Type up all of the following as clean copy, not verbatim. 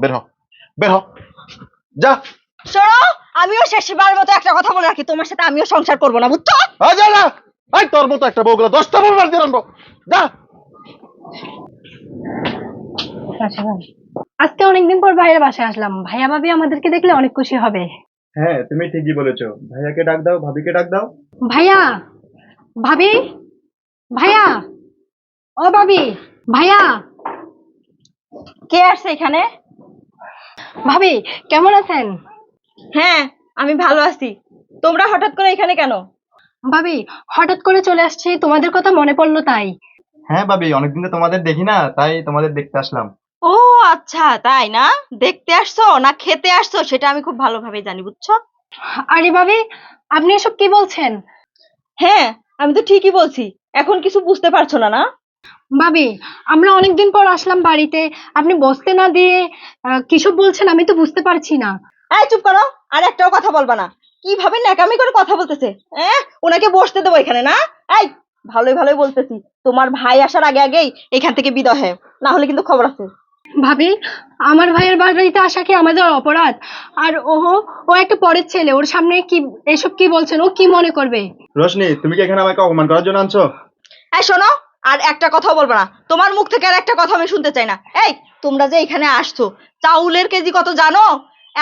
বের হ, বের হ, যা। শোনো, আমিও শেষবার মতো একটা কথা বলে রাখি, তোমার সাথে আমিও সংসার করবো না, বুঝছো? যা না, তোর মতো একটা বউগুলো 10টা বউ বাড়িতে আনবো, যা। আজকে অনেকদিন পর ভাইয়ের বাসায় আসলাম, ভাইয়া ভাবি আমাদেরকে দেখলে অনেক খুশি হবে। হ্যাঁ, তুমি ঠিকই বলেছো। ভাইয়াকে ডাক দাও, ভাবিকে ডাক দাও। ভাইয়া, ভাবি, ভাইয়া, ও ভাবি, ভাইয়া। কে আসছে এখানে? ভাবি কেমন আছেন? হ্যাঁ, আমি ভালো আছি। তোমরা হঠাৎ করে এখানে কেন? ভাবি হঠাৎ করে চলে আসছি, তোমাদের কথা মনে পড়লো তাই। হ্যাঁ ভাবি, অনেকদিন তো তোমাদের দেখি না, তাই তোমাদের দেখতে আসলাম। ও আচ্ছা, তাই না? দেখতে আসছো না খেতে আসছো সেটা আমি খুব ভালোভাবে জানি, বুঝছো? আরে ভাবি, আপনি এসব কি বলছেন? হ্যাঁ, আমি তো ঠিকই বলছি। এখন কিছু বুঝতে পারছো না, না? ভাবি আমরা অনেকদিন পর আসলাম বাড়িতে, আপনি বসতে না দিয়ে কিসব বলছেন আমি তো বুঝতে পারছি না। এই চুপ করো, আর একটাও কথা বলবা না। কিভাবে ন্যাকামি করে কথা বলতেছে। ওনাকে বসতে দেবো এখানে, না? এই, ভালোই ভালোই বলতেছি, তোমার ভাই আসার আগে আগেই এখান থেকে বিদায় হয়, না হলে কিন্তু খবর আছে। ভাবি আমার ভাইয়ের বাড়িতে আসা কি আমাদের অপরাধ? আর ও একটা পরের ছেলে, ওর সামনে কি এসব কি বলছেন? ও কি মনে করবে? রোশনি, তুমি কি এখানে আমাকে অপমান করার জন্য আনছো? এই শোনো, আর একটা কথাও বলবো না। তোমার মুখ থেকে আর একটা কথা আমি শুনতে চাই না। এই, তোমরা যে এখানে আসছো, চাউলের কেজি কত জানো?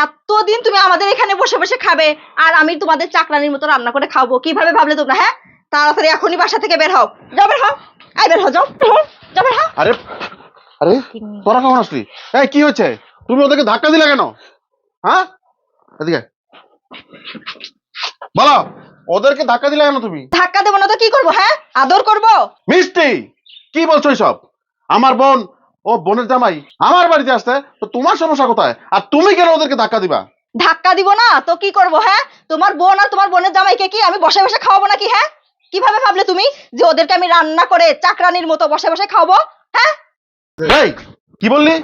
এতদিন তুমি আমাদের এখানে বসে বসে খাবে, আর আমি তোমাদের চাকরানির মতো রান্না করে খাবো, কিভাবে ভাবলে তোমরা? হ্যাঁ, তাড়াতাড়ি এখনই বাসা থেকে বের হও, যাও বের হও। এই বের হও, যাও বের হও, যাও বের হও। আরে আরে, তোরা কখন আসলি? এই কি হয়েছে? তুমি ওদেরকে ধাক্কা দিলে কেন? হ্যাঁ, এদিকে বলো, ওদেরকে ধাক্কা দিলে কেন তুমি? ধাক্কা দেবো না তো কি করবো? হ্যাঁ, আদর করবো। মিষ্টি, কি বলছো এসব? আমার বোন, ও বোনের জামাই আমার বাড়িতে আসতে, তো তোমার সমস্যা কোথায়? আর তুমি কেন ওদেরকে ধাক্কা দিবা? ধাক্কা দিব না তো কি করবো? হ্যাঁ, তোমার বোন আর তোমার বোনের জামাইকে কি আমি বসে বসে খাওয়াবো নাকি? হ্যাঁ, কিভাবে ভাবলে তুমি যে ওদেরকে আমি রান্না করে চাকরানির মতো বসে বসে খাওয়াবো? হ্যাঁ, এই কি বললি?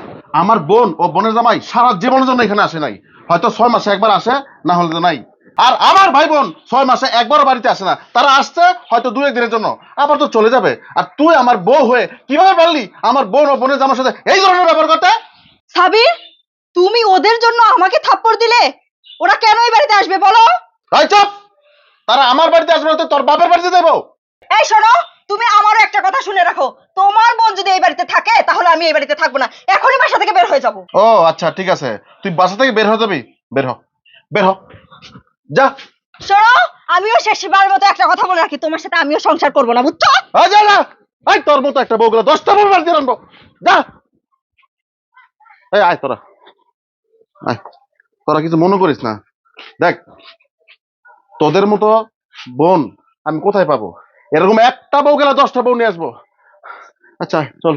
আমার বোন ও বোনের জামাই সারা জীবনের জন্য এখানে আসে নাই, হয়তো 6 মাসে একবার আসে, না হলে তো নাই। আর আমার ভাই বোন 6 মাসে একবারও বাড়িতে আসে না, তারা আসছে হয়তো 2-1 দিনের জন্য, আবার তো চলে যাবে। আর তুই আমার বউ হয়ে কিভাবে পারলি আমার বোন ও বোনের জামার সাথে এই ধরনের ব্যবহার করতে? সাবির, তুমি ওদের জন্য আমাকে থাপ্পড় দিলে? ওরা কেন এই বাড়িতে আসবে বলো? এই চুপ! তারা আমার বাড়িতে আসবে না তো তোর বাপের বাড়িতে দেবো? এই শোনো, তুমি আমারও একটা কথা শুনে রাখো। তোমার বোন যদি এই বাড়িতে থাকে তাহলে আমি এই বাড়িতে থাকবো না, এখনই বাসা থেকে বের হয়ে যাবো। ও আচ্ছা, ঠিক আছে, তুই বাসা থেকে বের হয়ে যাবি? বের হ, বের হ, যা। শোনো, আমিও শেষবার মতো একটা কথা বলে রাখি, তোমার সাথে আমিও সংসার করবো না, বুঝছো? যা না, তোর মতো একটা বউগুলো 10টা বউ বাড়িতে আনবো, যা। এই আয় তোরা, আয়, তোরা কিছু মনে করিস না। দেখ, তোদের মতো বোন আমি কোথায় পাবো? এরকম একটা বউ গেলে 10টা বউ নিয়ে আসবো। আচ্ছা চল।